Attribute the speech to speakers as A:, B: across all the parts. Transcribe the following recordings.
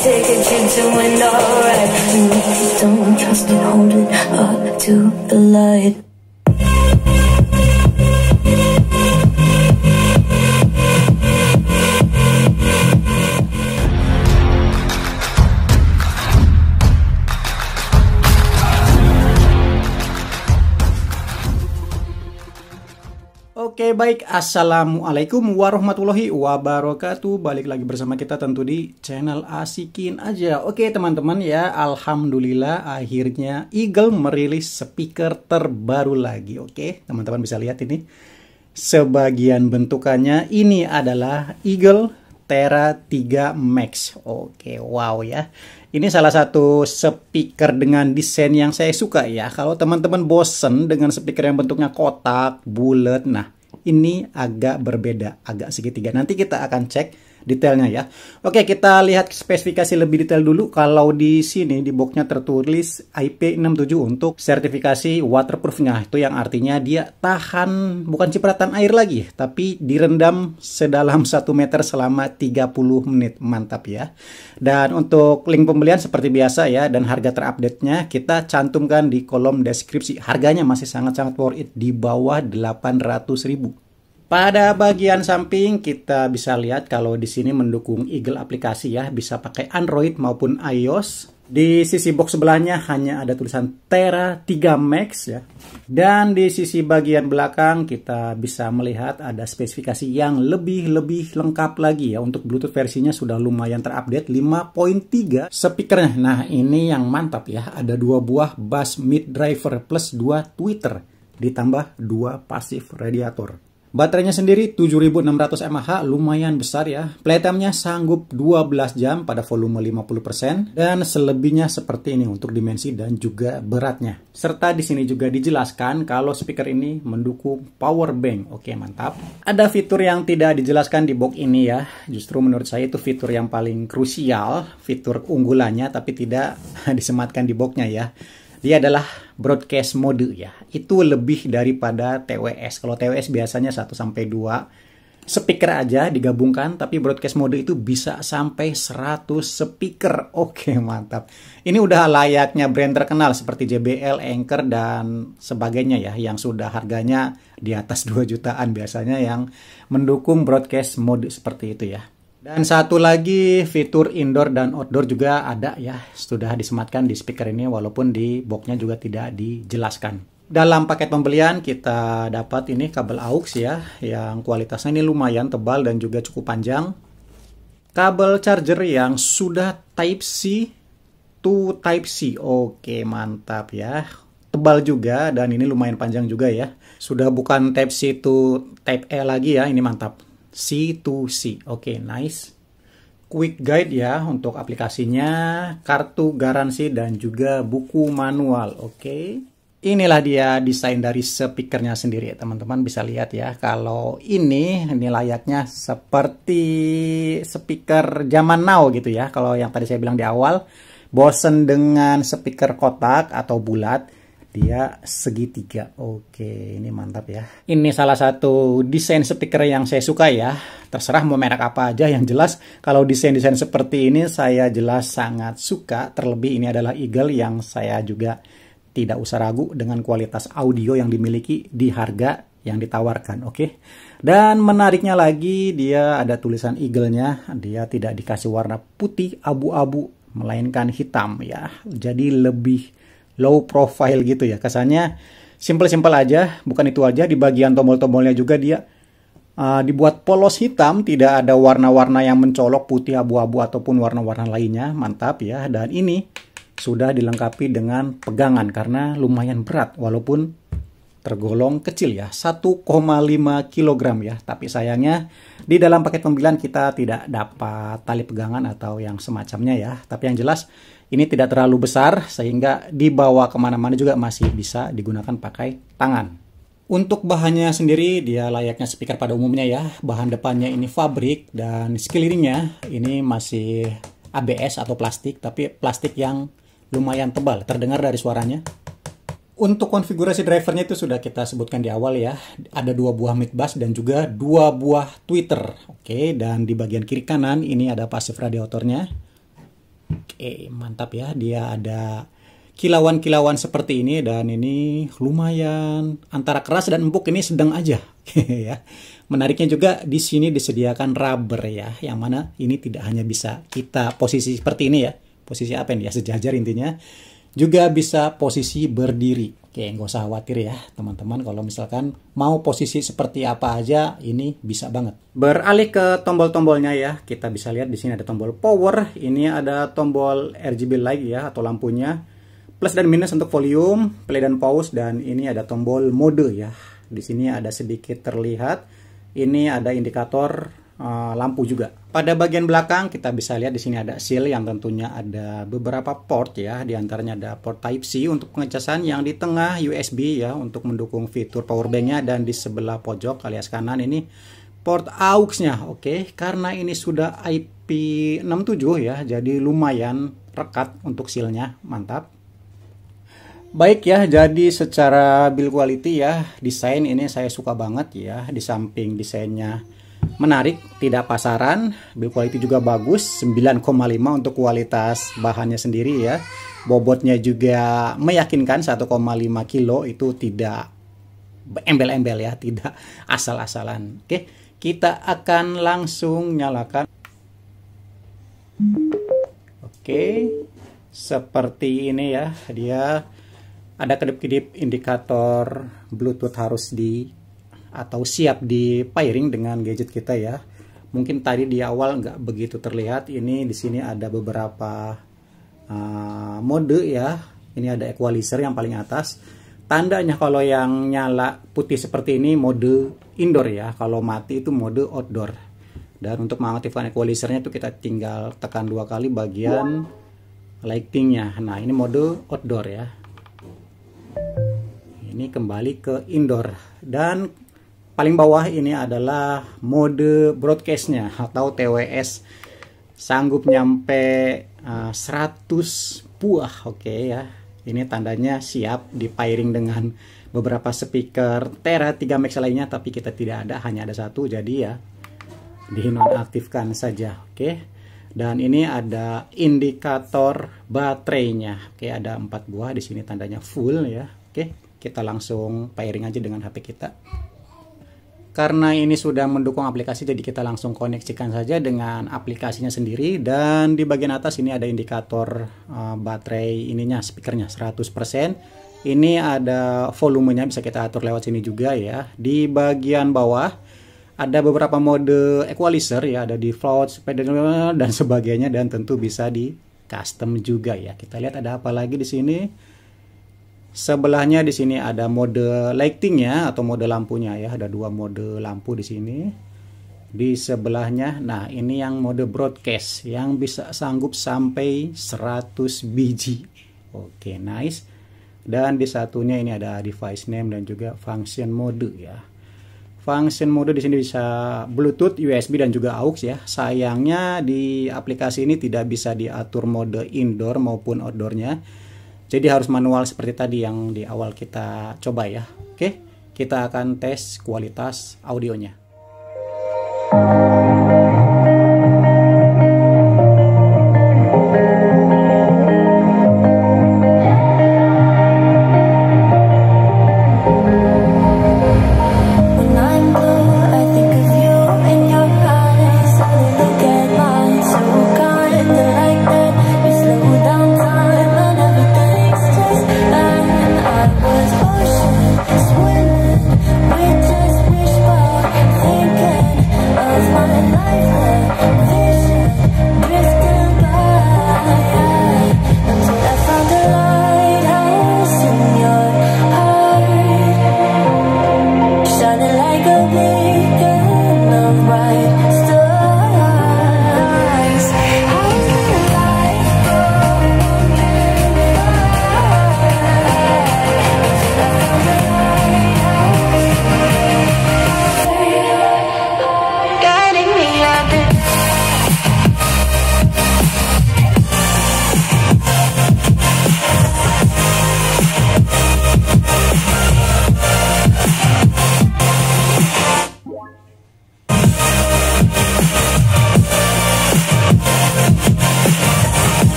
A: take a chance and win alright. Don't trust and hold it up to the light.
B: Oke, baik. Assalamualaikum warahmatullahi wabarakatuh. Balik lagi bersama kita tentu di channel Asikin Aja. Oke teman-teman ya, alhamdulillah akhirnya Eagle merilis speaker terbaru lagi. Oke, teman-teman bisa lihat ini. Sebagian bentukannya ini adalah Eagle Tera 3 Max. Oke, wow ya. Ini salah satu speaker dengan desain yang saya suka ya. Kalau teman-teman bosen dengan speaker yang bentuknya kotak, bulat, nah ini agak berbeda, agak segitiga. Nanti kita akan cek detailnya ya. Oke, kita lihat spesifikasi lebih detail dulu. Kalau di sini di boxnya tertulis IP67 untuk sertifikasi waterproofnya. Itu yang artinya dia tahan bukan cipratan air lagi, tapi direndam sedalam 1 meter selama 30 menit. Mantap ya. Dan untuk link pembelian seperti biasa ya, dan harga terupdate-nya kita cantumkan di kolom deskripsi. Harganya masih sangat-sangat worth it, di bawah 800.000. Pada bagian samping kita bisa lihat kalau di sini mendukung Eagle aplikasi ya, bisa pakai Android maupun iOS. Di sisi box sebelahnya hanya ada tulisan Tera 3 Max ya. Dan di sisi bagian belakang kita bisa melihat ada spesifikasi yang lebih lengkap lagi ya. Untuk Bluetooth versinya sudah lumayan terupdate 5.3 speakernya. Nah, ini yang mantap ya. Ada 2 buah bass mid driver plus 2 tweeter ditambah 2 pasif radiator. Baterainya sendiri 7600 mAh, lumayan besar ya. Playtime-nya sanggup 12 jam pada volume 50% dan selebihnya seperti ini untuk dimensi dan juga beratnya. Serta di sini juga dijelaskan kalau speaker ini mendukung power bank. Oke, mantap. Ada fitur yang tidak dijelaskan di box ini ya. Justru menurut saya itu fitur yang paling krusial, fitur unggulannya tapi tidak disematkan di boxnya ya. Dia adalah broadcast mode ya. Itu lebih daripada TWS. Kalau TWS biasanya 1-2 speaker aja digabungkan, tapi broadcast mode itu bisa sampai 100 speaker. Oke, mantap. Ini udah layaknya brand terkenal seperti JBL, Anker dan sebagainya ya, yang sudah harganya di atas 2 jutaan biasanya yang mendukung broadcast mode seperti itu ya. Dan satu lagi fitur indoor dan outdoor juga ada ya, sudah disematkan di speaker ini walaupun di boxnya juga tidak dijelaskan. Dalam paket pembelian kita dapat ini kabel aux ya, yang kualitasnya ini lumayan tebal dan juga cukup panjang. Kabel charger yang sudah Type-C to Type-C. Oke, mantap ya. Tebal juga dan ini lumayan panjang juga ya. Sudah bukan Type-C to Type-E lagi ya, ini mantap. C to C. Oke, nice. Quick guide ya untuk aplikasinya, kartu garansi dan juga buku manual. Oke. Inilah dia desain dari speakernya sendiri. Teman-teman bisa lihat ya, kalau ini layaknya seperti speaker zaman now gitu ya. Kalau yang tadi saya bilang di awal, bosen dengan speaker kotak atau bulat, dia segitiga. Oke, ini mantap ya. Ini salah satu desain speaker yang saya suka ya. Terserah mau merek apa aja, yang jelas kalau desain-desain seperti ini saya jelas sangat suka. Terlebih ini adalah Eagle yang saya juga tidak usah ragu dengan kualitas audio yang dimiliki di harga yang ditawarkan. Oke. Dan menariknya lagi, dia ada tulisan Eagle-nya. Dia tidak dikasih warna putih abu-abu, melainkan hitam ya. Jadi lebih low profile gitu ya. Kesannya simple-simple aja. Bukan itu aja, di bagian tombol-tombolnya juga dia dibuat polos hitam, tidak ada warna-warna yang mencolok putih abu-abu ataupun warna-warna lainnya. Mantap ya. Dan ini sudah dilengkapi dengan pegangan karena lumayan berat walaupun tergolong kecil ya, 1,5 kg ya. Tapi sayangnya di dalam paket pembelian kita tidak dapat tali pegangan atau yang semacamnya ya. Tapi yang jelas ini tidak terlalu besar sehingga dibawa kemana-mana juga masih bisa digunakan pakai tangan. Untuk bahannya sendiri dia layaknya speaker pada umumnya ya. Bahan depannya ini fabrik dan sekelilingnya ini masih ABS atau plastik, tapi plastik yang lumayan tebal, terdengar dari suaranya. Untuk konfigurasi drivernya itu sudah kita sebutkan di awal ya. Ada 2 buah mid bass dan juga 2 buah tweeter. Oke, dan di bagian kiri kanan ini ada pasif radiatornya. Oke, mantap ya. Dia ada kilauan-kilauan seperti ini dan ini lumayan antara keras dan empuk, ini sedang aja. Ya. Menariknya juga di sini disediakan rubber ya, yang mana ini tidak hanya bisa kita posisi seperti ini ya. Posisi apa ini ya, sejajar intinya. Juga bisa posisi berdiri. Oke, nggak usah khawatir ya teman-teman, kalau misalkan mau posisi seperti apa aja ini bisa banget. Beralih ke tombol-tombolnya ya, kita bisa lihat di sini ada tombol power, ini ada tombol RGB light ya atau lampunya, plus dan minus untuk volume, play dan pause, dan ini ada tombol mode ya. Di sini ada sedikit terlihat, ini ada indikator lampu juga. Pada bagian belakang kita bisa lihat di sini ada seal yang tentunya ada beberapa port ya. Di antaranya ada port Type C untuk pengecasan, yang di tengah USB ya untuk mendukung fitur power banknya, dan di sebelah pojok alias kanan ini port AUX-nya. Oke, karena ini sudah IP67 ya, jadi lumayan rekat untuk sealnya, mantap. Baik ya, jadi secara build quality ya, desain ini saya suka banget ya. Di samping desainnya menarik, tidak pasaran, build quality juga bagus, 9,5 untuk kualitas bahannya sendiri ya. Bobotnya juga meyakinkan, 1,5 kilo, itu tidak embel-embel ya, tidak asal-asalan. Oke, kita akan langsung nyalakan. Oke, seperti ini ya, dia ada kedip-kedip indikator Bluetooth harus atau siap di pairing dengan gadget kita ya. Mungkin tadi di awal nggak begitu terlihat. Ini di sini ada beberapa mode ya. Ini ada equalizer yang paling atas. Tandanya kalau yang nyala putih seperti ini mode indoor ya. Kalau mati itu mode outdoor. Dan untuk mengaktifkan equalizernya itu kita tinggal tekan 2 kali bagian lightingnya. Nah, ini mode outdoor ya. Ini kembali ke indoor, dan paling bawah ini adalah mode broadcastnya atau TWS, sanggup nyampe 100 buah. Oke ya, ini tandanya siap di pairing dengan beberapa speaker Tera 3 Max lainnya, tapi kita tidak ada, hanya ada satu, jadi ya dinonaktifkan saja. Oke, dan ini ada indikator baterainya. Oke, ada 4 buah di sini, tandanya full ya. Oke, kita langsung pairing aja dengan HP kita. Karena ini sudah mendukung aplikasi, jadi kita langsung koneksikan saja dengan aplikasinya sendiri. Dan di bagian atas ini ada indikator baterai ininya, speakernya 100%. Ini ada volumenya, bisa kita atur lewat sini juga ya. Di bagian bawah ada beberapa mode equalizer ya, ada default, dan sebagainya, dan tentu bisa di custom juga ya. Kita lihat ada apa lagi di sini. Sebelahnya di sini ada mode lightingnya atau mode lampunya ya, ada 2 mode lampu di sini. Di sebelahnya, nah ini yang mode broadcast yang bisa sanggup sampai 100 biji. Oke, nice. Dan di satunya ini ada device name dan juga function mode ya. Function mode di sini bisa Bluetooth, USB, dan juga AUX ya. Sayangnya di aplikasi ini tidak bisa diatur mode indoor maupun outdoornya. Jadi harus manual seperti tadi yang di awal kita coba ya. Oke, kita akan tes kualitas audionya.
A: Swimming, we just wish for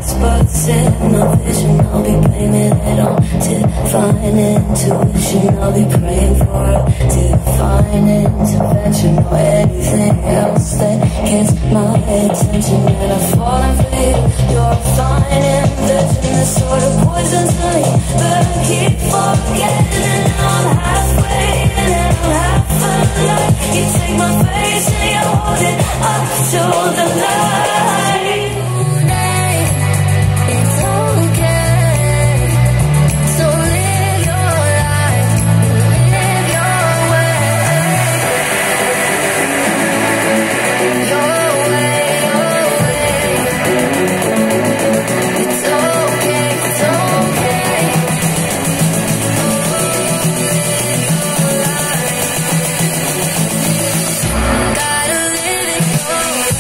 A: experts in my vision. I'll be blaming it on divine intuition. I'll be praying for a divine intervention or anything else that gets my attention. And I've fallen for you. You're a fine invention, the sort of poison to me, but I keep forgetting. And now I'm halfway in and I'm half alive. You take my face and you hold it up to the light. It's okay, so live your life, live your way, your way, your way. It's okay, it's okay. Gotta live it your way.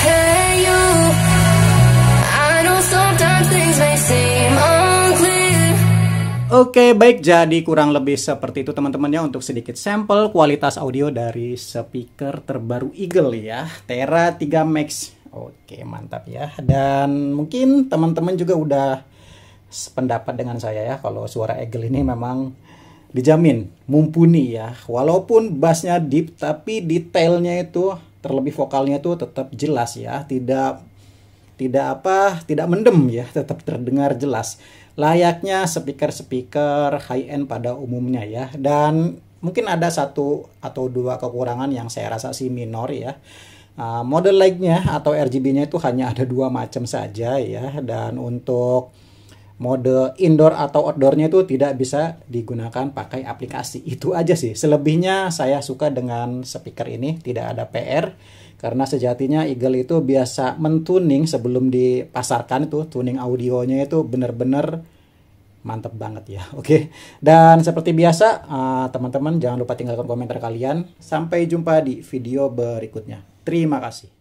A: Hey you, I know sometimes things may seem unclear.
B: Oke, baik, jadi kurang lebih seperti itu teman-teman ya untuk sedikit sampel kualitas audio dari speaker terbaru Eagle ya, Tera 3 Max. Oke, mantap ya. Dan mungkin teman-teman juga udah sependapat dengan saya ya kalau suara Eagle ini memang dijamin mumpuni ya. Walaupun bassnya deep tapi detailnya itu terlebih vokalnya itu tetap jelas ya. Tidak mendem ya, tetap terdengar jelas. Layaknya speaker-speaker high-end pada umumnya ya. Dan mungkin ada satu atau dua kekurangan yang saya rasa sih minor ya. Model light-nya atau RGB-nya itu hanya ada 2 macam saja ya. Dan untuk mode indoor atau outdoor-nya itu tidak bisa digunakan pakai aplikasi. Itu aja sih. Selebihnya saya suka dengan speaker ini, tidak ada PR. Karena sejatinya Eagle itu biasa mentuning sebelum dipasarkan itu, tuning audionya itu benar-benar mantep banget ya. Oke. Dan seperti biasa, teman-teman jangan lupa tinggalkan komentar kalian. Sampai jumpa di video berikutnya. Terima kasih.